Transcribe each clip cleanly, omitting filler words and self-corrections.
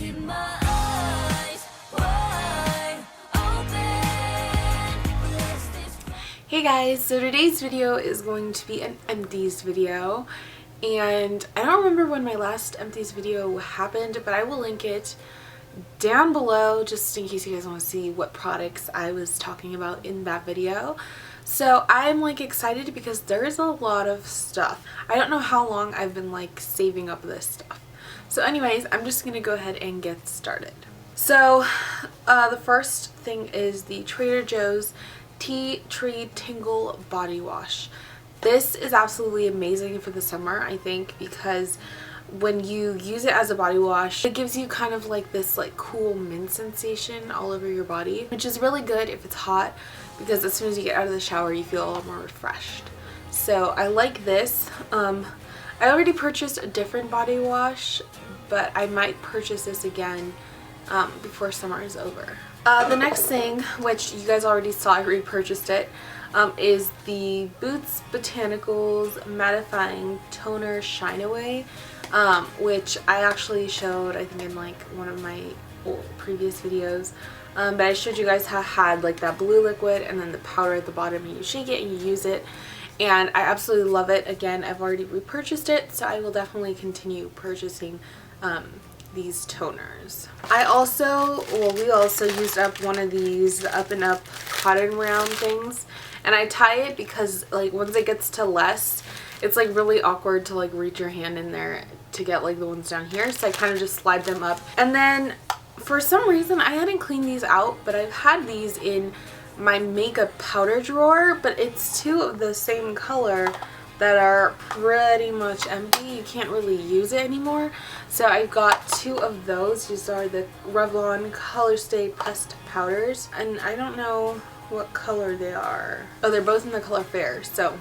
keep my eyes wide open. Hey guys, so today's video is going to be an empties video, and I don't remember when my last empties video happened, but I will link it down below just in case you guys want to see what products I was talking about in that video. So I'm like excited because there's a lot of stuff. I don't know how long I've been like saving up this stuff. So anyways, I'm just gonna go ahead and get started. So the first thing is the Trader Joe's Tea Tree Tingle Body Wash. This is absolutely amazing for the summer, I think, because when you use it as a body wash, it gives you kind of like this like cool mint sensation all over your body, which is really good if it's hot, because as soon as you get out of the shower you feel a lot more refreshed. So I like this. I already purchased a different body wash, but I might purchase this again before summer is over. The next thing, which you guys already saw, I repurchased it, is the Boots Botanicals Mattifying Toner Shine Away, which I actually showed, I think, in like one of my previous videos. But I showed you guys how it had like that blue liquid and then the powder at the bottom, and you shake it and you use it. And I absolutely love it. Again, I've already repurchased it, so I will definitely continue purchasing these toners. We also used up one of these Up and Up cotton round things, and I tie it because like once it gets to less, it's like really awkward to like reach your hand in there to get like the ones down here, so I kind of just slide them up. And then for some reason I hadn't cleaned these out, but I've had these in my makeup powder drawer, but it's two of the same color that are pretty much empty. You can't really use it anymore, so I got two of those. These are the Revlon Color Stay Pressed Powders, and I don't know what color they are. Oh, they're both in the color Fair, so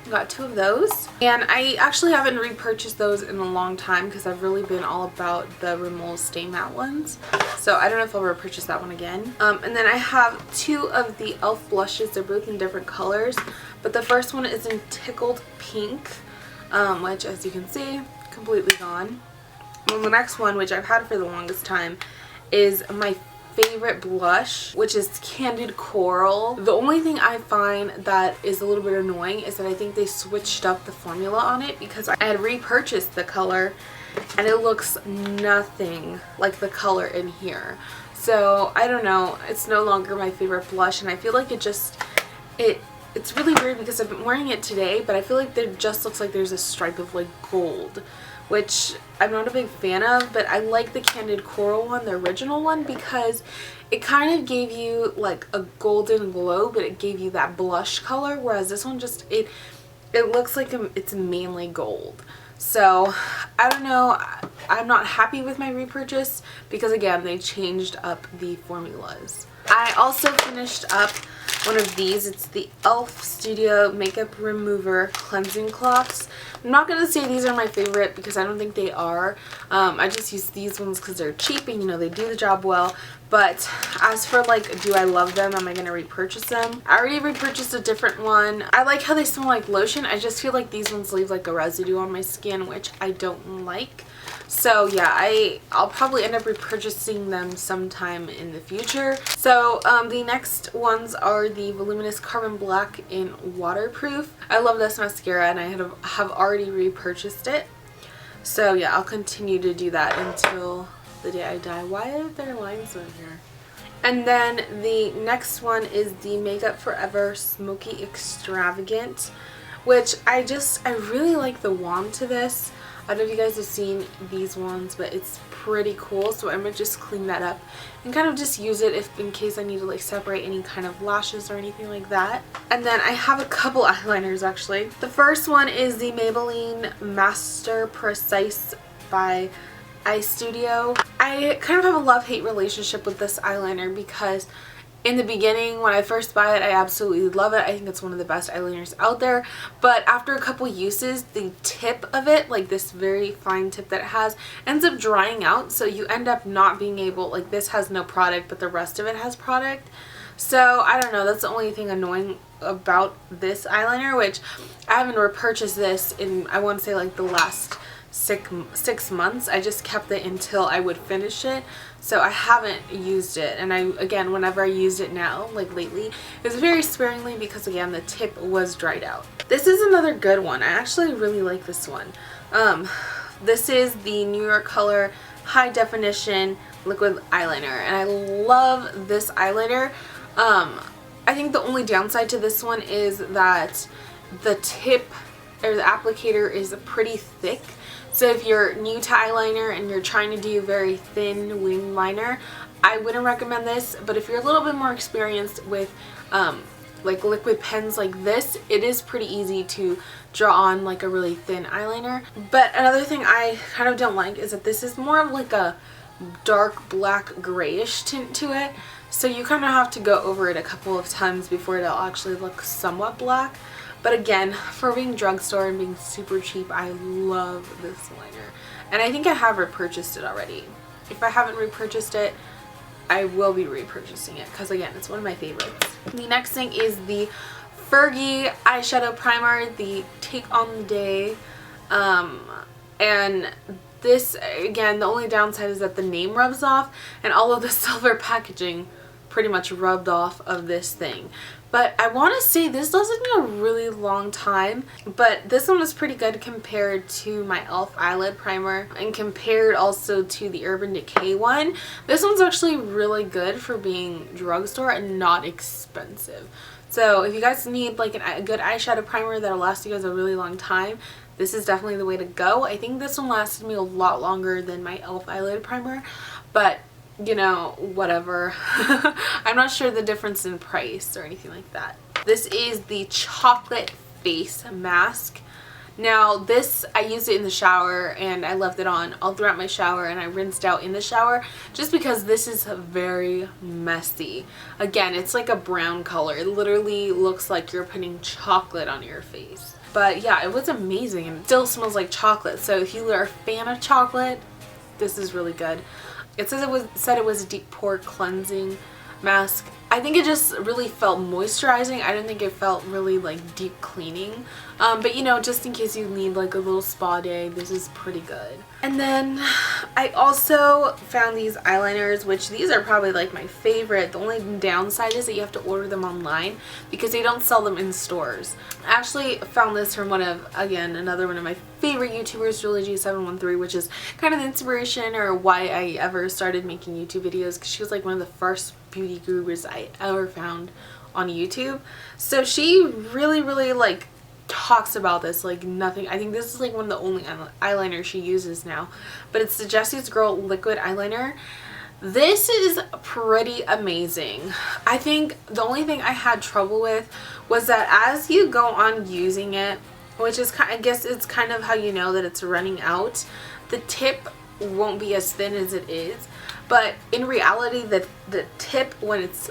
I got two of those. And I actually haven't repurchased those in a long time because I've really been all about the Rimmel Stay Matte ones, so I don't know if I'll repurchase that one again. And then I have two of the e.l.f. blushes. They're both in different colors, but the first one is in Tickled Pink, which, as you can see, completely gone. And the next one, which I've had for the longest time, is my favorite blush, which is Candid Coral. The only thing I find that is a little bit annoying is that I think they switched up the formula on it, because I had repurchased the color and it looks nothing like the color in here. So I don't know, it's no longer my favorite blush, and I feel like it's really weird because I've been wearing it today, but I feel like there just looks like there's a stripe of like gold, which I'm not a big fan of. But I like the Candid Coral one, the original one, because it kind of gave you like a golden glow, but it gave you that blush color, whereas this one just, it looks like it's mainly gold. So I don't know, I'm not happy with my repurchase because, again, they changed up the formulas. I also finished up one of these. It's the e.l.f. Studio Makeup Remover Cleansing Cloths. I'm not going to say these are my favorite because I don't think they are. I just use these ones because they're cheap and, you know, they do the job well. But as for like, do I love them? Am I going to repurchase them? I already repurchased a different one. I like how they smell like lotion. I just feel like these ones leave like a residue on my skin, which I don't like. So yeah, I'll probably end up repurchasing them sometime in the future. So the next ones are the Voluminous Carbon Black in Waterproof. I love this mascara and I have already repurchased it. So yeah, I'll continue to do that until the day I die. Why are there lines on here? And then the next one is the Makeup Forever Smoky Extravagant, which I really like the wand to this. I don't know if you guys have seen these ones, but it's pretty cool. So I'm going to just clean that up and kind of just use it in case I need to like separate any kind of lashes or anything like that. And then I have a couple eyeliners actually. The first one is the Maybelline Master Precise by Eye Studio. I kind of have a love-hate relationship with this eyeliner because in the beginning, when I first buy it, I absolutely love it. I think it's one of the best eyeliners out there. But after a couple uses, the tip of it, like this very fine tip that it has, ends up drying out. So you end up not being able, like this has no product, but the rest of it has product. So I don't know, that's the only thing annoying about this eyeliner, which I haven't repurchased this in, I want to say, like the last six months. I just kept it until I would finish it, so I haven't used it. And again, whenever I used it now, like lately, it was very sparingly because again the tip was dried out. This is another good one. I actually really like this one. This is the New York Color High Definition Liquid Eyeliner, and I love this eyeliner. I think the only downside to this one is that the tip or the applicator is pretty thick. So if you're new to eyeliner and you're trying to do very thin wing liner, I wouldn't recommend this. But if you're a little bit more experienced with like liquid pens like this, it is pretty easy to draw on like a really thin eyeliner. But another thing I kind of don't like is that this is more of like a dark black grayish tint to it. So you kind of have to go over it a couple of times before it'll actually look somewhat black. But again, for being drugstore and being super cheap, I love this liner. And I think I have repurchased it already. If I haven't repurchased it, I will be repurchasing it because again, it's one of my favorites. The next thing is the Fergie eyeshadow primer, the Take on the Day. And this, again, the only downside is that the name rubs off and all of the silver packaging pretty much rubbed off of this thing. But I want to say this does take me a really long time, but this one was pretty good compared to my e.l.f. eyelid primer and compared also to the Urban Decay one. This one's actually really good for being drugstore and not expensive. So if you guys need like a good eyeshadow primer that'll last you guys a really long time, this is definitely the way to go. I think this one lasted me a lot longer than my e.l.f. eyelid primer, but you know, whatever. I'm not sure the difference in price or anything like that. This is the Chocolate Face Mask. Now this, I used it in the shower and I left it on all throughout my shower and I rinsed out in the shower just because this is very messy. Again, it's like a brown color. It literally looks like you're putting chocolate on your face. But yeah, it was amazing and it still smells like chocolate. So if you are a fan of chocolate, this is really good. It said it was a deep pore cleansing mask. I think it just really felt moisturizing. I didn't think it felt really like deep cleaning. But you know, just in case you need like a little spa day, this is pretty good. And then I also found these eyeliners, which these are probably like my favorite. The only downside is that you have to order them online because they don't sell them in stores. I actually found this from one of, again, another one of my favorite YouTubers, JulieG713, which is kind of the inspiration or why I ever started making YouTube videos, because she was like one of the first beauty gurus I ever found on YouTube. So she really like talks about this like nothing. I think this is like one of the only eyeliners she uses now, but it's the Jessie's Girl liquid eyeliner. This is pretty amazing. I think the only thing I had trouble with was that as you go on using it, which is kind, I guess it's kind of how you know that it's running out, the tip won't be as thin as it is. But in reality, the tip, when it's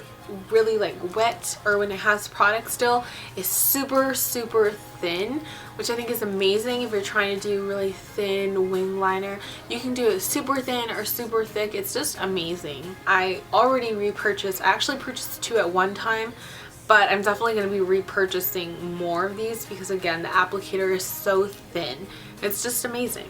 really like wet or when it has product still, is super thin, which I think is amazing if you're trying to do really thin wing liner. You can do it super thin or super thick. It's just amazing. I already repurchased. I actually purchased 2 at one time, but I'm definitely going to be repurchasing more of these because again, the applicator is so thin. It's just amazing.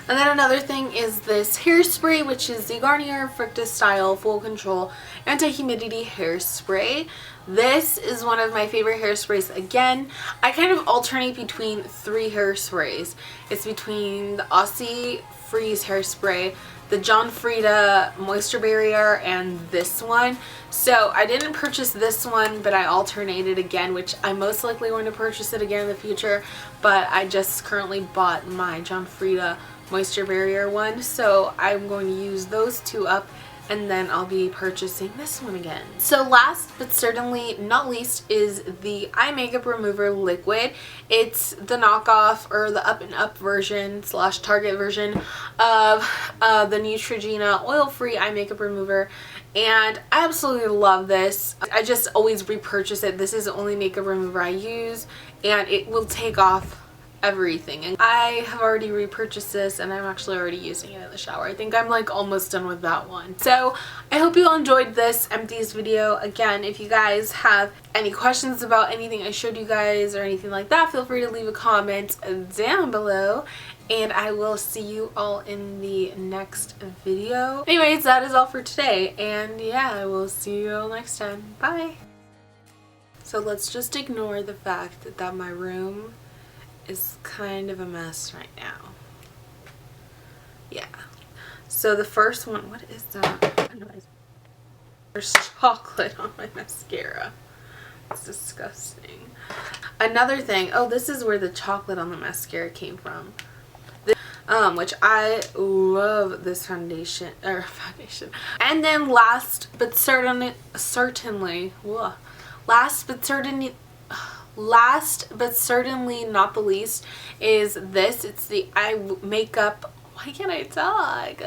And then another thing is this hairspray, which is the Garnier Fructis Style Full Control Anti-Humidity Hairspray. This is one of my favorite hairsprays. Again, I kind of alternate between 3 hairsprays. It's between the Aussie Freeze Hairspray, the John Frieda Moisture Barrier, and this one. So I didn't purchase this one, but I alternated again, which I'm most likely going to purchase it again in the future. But I just currently bought my John Frieda Moisture Barrier one, so I'm going to use those 2 up and then I'll be purchasing this one again. So last but certainly not least is the eye makeup remover liquid. It's the knockoff or the up and up version / Target version of the Neutrogena oil-free eye makeup remover, and I absolutely love this. I just always repurchase it. This is the only makeup remover I use and it will take off everything. And I have already repurchased this and I'm actually already using it in the shower. I think I'm like almost done with that one. So I hope you all enjoyed this Empties video. Again, if you guys have any questions about anything I showed you guys or anything like that, feel free to leave a comment down below. And I will see you all in the next video. Anyways, that is all for today. And yeah, I will see you all next time. Bye. So let's just ignore the fact that my room is kind of a mess right now. Yeah. So the first one, what is that? There's chocolate on my mascara. It's disgusting. Another thing, oh, this is where the chocolate on the mascara came from. Which I love this foundation. And then last but certainly not the least is this. It's the eye makeup. Why can't I talk?